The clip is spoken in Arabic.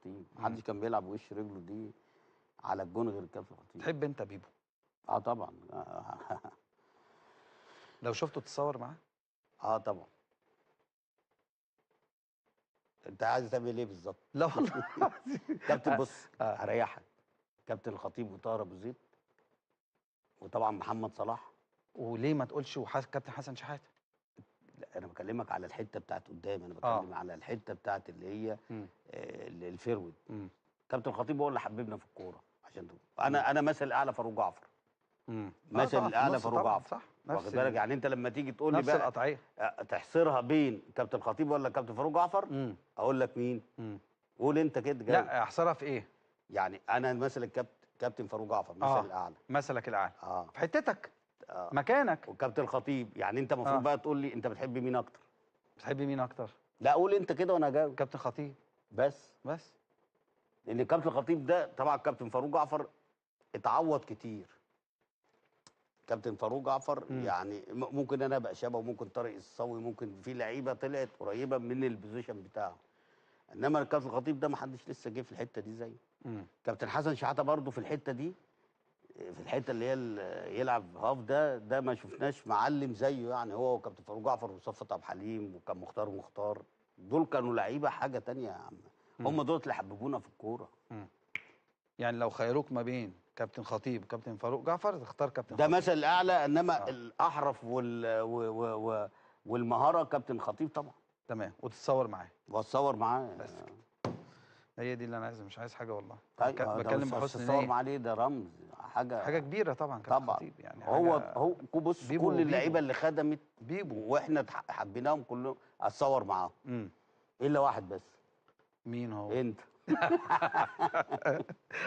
الخطيب، محدش كان بيلعب وش رجله دي على الجون غير الكابتن الخطيب. تحب انت بيبو؟ طبعا. لو شفته تتصور معاه؟ طبعا. انت عايز تعمل ايه بالظبط؟ لا والله. كابتن بص هريحك، كابتن الخطيب وطاهر ابو زيد وطبعا محمد صلاح. وليه ما تقولش كابتن حسن شحاته؟ لا انا بكلمك على الحته بتاعت قدام، انا بتكلم على الحته بتاعت اللي هي الفيرود. كابتن الخطيب هو اللي حببنا في الكوره عشان انا مثل الاعلى فاروق جعفر. مثل الاعلى فاروق جعفر، صح، واخد بالك؟ يعني انت لما تيجي تقول لي نفس بقى القطعيه تحصرها بين كابتن الخطيب ولا كابتن فاروق جعفر، اقول لك مين؟ قول انت كده جاي. لا احصرها في ايه؟ يعني انا مثل كابتن فاروق جعفر مثل الاعلى. مثلك الاعلى في حتتك مكانك. وكابتن الخطيب يعني انت المفروض بقى تقول لي انت بتحب مين اكتر؟ بتحب مين اكتر؟ لا قول انت كده وانا هجاوب. كابتن خطيب. بس لان كابتن الخطيب ده طبعا كابتن فاروق جعفر اتعوض كتير. كابتن فاروق جعفر يعني ممكن انا ابقى شبهه، وممكن طارق الصاوي، ممكن في لعيبه طلعت قريبه من البوزيشن بتاعه، انما الكابتن الخطيب ده ما حدش لسه جه في الحته دي زيه. كابتن حسن شحاته برضه في الحته دي، في الحته اللي هي يلعب هاف ده ما شفناش معلم زيه، يعني هو وكابتن فاروق جعفر وصفت عبد الحليم وكان مختار دول كانوا لعيبه حاجه تانية يا عم. هم دول اللي حببونا في الكوره. يعني لو خيروك ما بين كابتن خطيب وكابتن فاروق جعفر تختار كابتن ده خطيب. مثل الاعلى، انما الاحرف والمهاره كابتن خطيب طبعا. تمام. وتتصور معاه؟ واتصور معاه. بس هي دي اللي انا عايزها، مش عايز حاجه والله. طيب بكلم بحسن تتصور نيه. معاه ليه؟ ده رمز، حاجه كبيره طبعا كابتن خطيب، يعني هو بص كل اللعيبه اللي خدمت بيبو واحنا حبيناهم كلهم اتصور معاهم الا واحد بس. مين هو؟ انت.